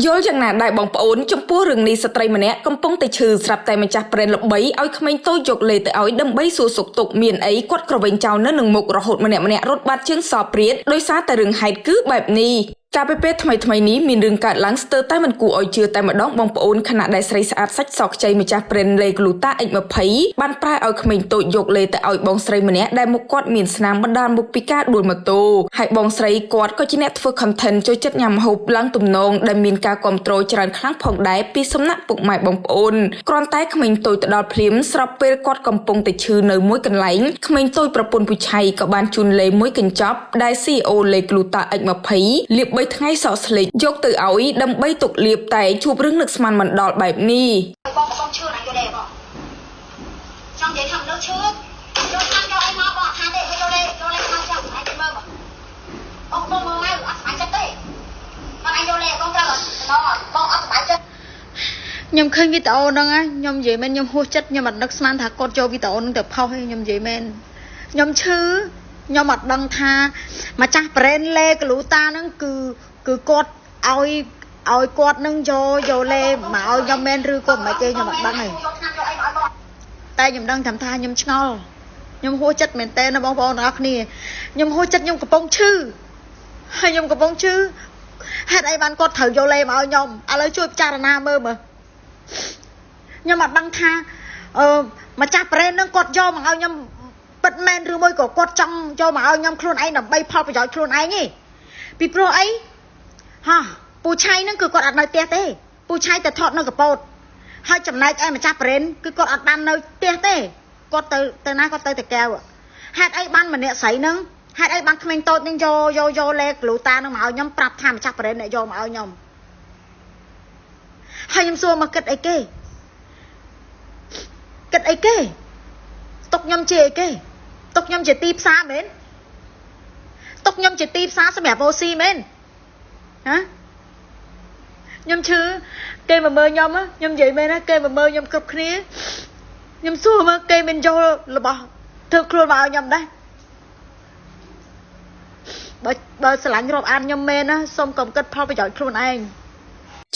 យល់យ៉ាងណាដែរបងប្អូនចំពោះរឿងនេះស្ត្រីម្នាក់កំពុងតែឈឺស្រាប់តែម្ចាស់ប្រេនល្បីឲ្យក្មេងតូចយកលេទៅឲ្យដើម្បីសួរសុខទុក្ខមានអីគាត់ក្រវែងចោលនៅនឹងមុខរហូតម្នាក់រត់បាត់ជើងសោព្រាតដោយសារតែរឿងហេតុគឺបែបនេះការពេលថ្មីនេះមានរឿងកើតឡើងស្ទើរតែមិនគួរឲ្យជឿតែម្ដងបងប្អូនខណៈដែលស្រីស្អាតសាច់សក់ខ្ចីម្ចាស់ប្រេនលេក្លូតា X20 បានប្រែឲ្យក្មេងតូចយកលេទៅឲ្យបងស្រីម្នាក់ដែលមុខគាត់មានស្នាមបណ្ដាលមុខពីការដួលម៉ូតូហើយបងស្រីគាត់ក៏ជាអ្នកធ្វើ content ចូលចិត្តញ៉ាំហូបឡើងទំនងដែលមានការគ្រប់គ្រងច្រើនខ្លាំងផងដែរពីសំណាក់ពុកម៉ែបងប្អូនគ្រាន់តែក្មេងតូចទៅដល់ភ្លាមស្រាប់ពេលគាត់កំពុងតែឈឺនៅមួយកន្លែងក្មេងតូចប្រពន្ធពូឆៃក៏បានជូនលេមួយកញ្ចប់ដែល CEO លេក្លូតា X20 លាប3ថ្ងៃសក់ស្លេកយកទៅឲ្យដើម្បីទុកលាបតែជួបរឿងនឹកស្មានមិនដល់បែបនេះបងកំពុងឈឺណាយកលេបងចង់និយាយថាមនុស្សឈឺយកខាងយកអីមកបងថាទេយកលេមកចាំអញទៅមើលបងមើលមកអត់ស្បាយចិត្តទេបងអញយកលេបងត្រូវបងអត់ស្បាយចិត្តខ្ញុំឃើញវីដេអូហ្នឹងខ្ញុំនិយាយមែនខ្ញុំហួសចិត្តខ្ញុំអត់នឹកស្មានថាគាត់យកវីដេអូហ្នឹងទៅផុសខ្ញុំនិយាយមែនខ្ញុំឈឺខ្ញុំអត់ដឹងថាម្ចាស់ប្រេនលេក្លូតាហ្នឹងគឺគាត់ឲ្យគាត់នឹងយកលេមកឲ្យខ្ញុំមែនឬក៏មិនទេខ្ញុំអត់ដឹងទេតែខ្ញុំដឹងថាខ្ញុំឆ្ងល់ខ្ញុំហួសចិត្តមែនតើបងប្អូនទាំងអស់គ្នាខ្ញុំហួសចិត្តខ្ញុំកំពុងឈឺហើយខ្ញុំកំពុងឈឺហេតុអីបានគាត់ត្រូវយកលេមកឲ្យខ្ញុំឥឡូវជួយពិចារណាមើលខ្ញុំអត់ដឹងថាម្ចាស់ប្រេននឹងគាត់យកមកឲ្យខ្ញុំពិតមែនឬមួយក៏គាត់ចង់យកមកឲ្យខ្ញុំខ្លួនឯងដើម្បីផលប្រយោជន៍ខ្លួនឯងទេពីព្រោះអីពូឆៃហ្នឹងគឺគាត់អត់នៅផ្ទះទេពូឆៃទៅថតនៅកប៉ោតហើយចំណែកឯម្ចាស់ប្រេនគឺគាត់អត់បាននៅផ្ទះទេគាត់ទៅណាគាត់ទៅតែកែវហេតុអីបានម្នាក់ស្រីហ្នឹងហេតុអីបានក្មេងតូចហ្នឹងយកលេក្លូតាហ្នឹងមកឲ្យខ្ញុំប្រាប់ថាម្ចាស់ប្រេនអ្នកយកមកឲ្យខ្ញុំហើយខ្ញុំសួរមកគិតអីគេទុកខ្ញុំជាអីគេទុកខ្ញុំជាទីផ្សារមែនទុកខ្ញុំជាទីផ្សារសម្រាប់អូស៊ីមែនខ្ញុំឈឺគេមកមើលខ្ញុំនិយាយមែនគេមកមើលខ្ញុំគ្រប់គ្នាខ្ញុំសួរមើលគេមិនយករបស់ធ្វើខ្លួនមកឲ្យខ្ញុំដែរបើស្រឡាញ់រាប់អានខ្ញុំមែនណាសូមកុំគិតផលប្រយោជន៍ខ្លួនឯង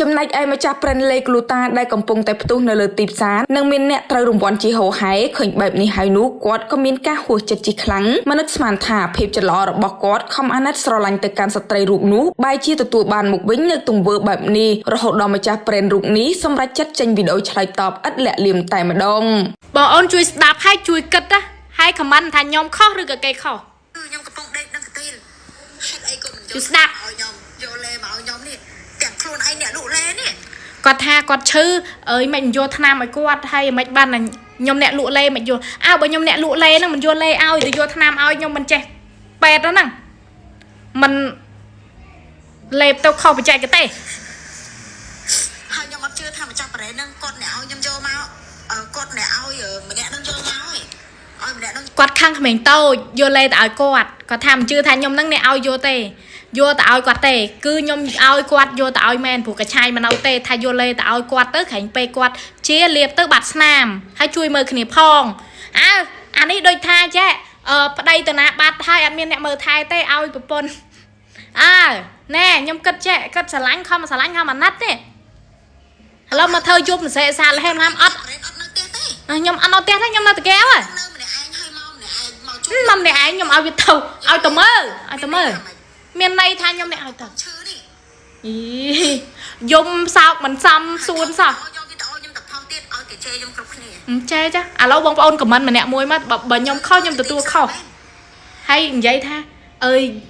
ចំណែកឯម្ចាស់ប្រេនលេក្លូតាដែលកំពុងតែផ្ទុះនៅលើទីផ្សារនឹងមានអ្នកត្រូវរង្វាន់ជាហូរហែឃើញបែបនេះហើយនោះគាត់ក៏មានការហួសចិត្តជាខ្លាំងមិននឹកស្មានថាភាពច្រឡំរបស់គាត់ខំអាណិតស្រឡាញ់ទៅកាន់ស្ត្រីរូបនោះបែរជាទទួលបានមុខវិញនៅទង្វើបែបនេះរហូតដល់ម្ចាស់ប្រេនរូបនេះសម្រេចចិត្តចេញវីដេអូឆ្លើយតបឥតលាក់លៀមតែម្ដងបងអូនជួយស្ដាប់ហើយជួយគិតណាហើយខមមិនថាខ្ញុំខុសឬក៏គេខុសខ្ញុំកំពុងដេកនឹងកទីលហេតុអីក៏មិនជួយស្ដាប់ឲ្យខ្ញុំយកលេមកឲ្យខ្ញុំនេះទាំងខ្លួនឯងអ្នកលក់លេនេះគាត់ថាគាត់ឈឺអើយមិនយកថ្នាំឲ្យគាត់ហើយមិនបានខ្ញុំអ្នកលក់លេមិនយកបើខ្ញុំអ្នកលក់លេហ្នឹងមិនយកលេឲ្យទៅយកថ្នាំឲ្យខ្ញុំមិនចេះពេទ្យហ្នឹងមិនលេបទៅខុសបច្ចេកទេសហើយខ្ញុំអត់ជឿថាម្ចាស់ប្រេនហ្នឹងគាត់អ្នកឲ្យខ្ញុំយកមកគាត់អ្នកឲ្យម្នាក់ហ្នឹងយកមកឲ្យម្នាក់ហ្នឹងគាត់ខឹងក្មេងតូចយកលេទៅឲ្យគាត់ថាមិនជឿថាខ្ញុំហ្នឹងអ្នកឲ្យយកទេយកទៅឲ្យគាត់ទេគឺខ្ញុំឲ្យគាត់យកទៅឲ្យមែនព្រោះកឆាយមិនឲ្យទេថាយកលេទៅឲ្យគាត់ទៅក្រែងពេកគាត់ជាលាបទៅបាត់ស្នាមហើយជួយមើលគ្នាផងអានេះដូចថាចេះប្តីតាណាបាត់ហើយអត់មានអ្នកមើលថែទេឲ្យប្រពន្ធណែខ្ញុំគិតចេះគិតស្រឡាញ់ខំស្រឡាញ់ខំអាណិតទេឥឡូវមកធ្វើយប់មិនសេសាលហេមហាមអត់ខ្ញុំអត់នៅផ្ទះទេខ្ញុំនៅតកែវហ្នឹងម្នាក់ឯងខ្ញុំឲ្យវាទៅឲ្យទៅមើលមានន័យថាខ្ញុំអ្នកឲ្យទៅឈឺនេះយំសោកមិនសមសួនសោះយកវីដេអូខ្ញុំទៅផុសទៀតឲ្យគេជេរខ្ញុំគ្រប់គ្នាចេះចាឥឡូវបងប្អូនខមមិនម្នាក់មួយមកបើខ្ញុំខុសខ្ញុំទទួលខុសហើយនិយាយថា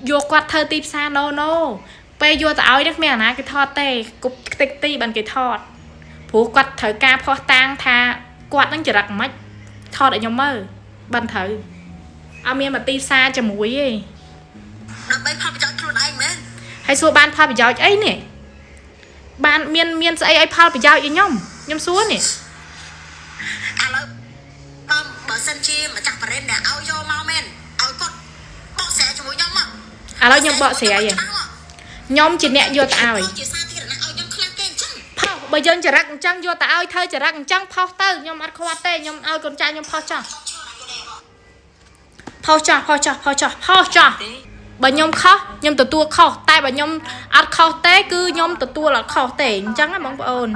យកគាត់ធ្វើទីផ្សារណូពេលយកទៅឲ្យនេះគ្មានអាណាគេថតទេគប់ខ្ទេចទីបានគេថតព្រោះគាត់ត្រូវការផុសតាងថាគាត់នឹងចរិតមិនថតឲ្យខ្ញុំមើលបានត្រូវអត់មានមកទីផ្សារជាមួយទេដើម្បីផលប្រយោជន៍ខ្លួនឯងមែនហើយសួរបានផលប្រយោជន៍អីនេះបានមានស្អីឲ្យផលប្រយោជន៍ឲ្យខ្ញុំសួរនេះឥឡូវបើសិនជាម្ចាស់ប្រេនអ្នកឲ្យយកមកមែនឲ្យគាត់បកស្រាយជាមួយខ្ញុំមកឥឡូវខ្ញុំបកស្រាយខ្ញុំជាអ្នកយកទៅឲ្យជាសាធារណៈឲ្យខ្ញុំខ្លាំងគេអញ្ចឹងផុសបើយើងចរិតអញ្ចឹងយកទៅឲ្យធ្វើចរិតអញ្ចឹងផុសទៅខ្ញុំអត់ខ្វល់ទេខ្ញុំឲ្យកូនចៅខ្ញុំផុសចោះ bà nhom khóc nhom tụi tua khóc tay bà nhom ăn khóc té cứ nhom tụi tua là khóc té chẳng á mong ôn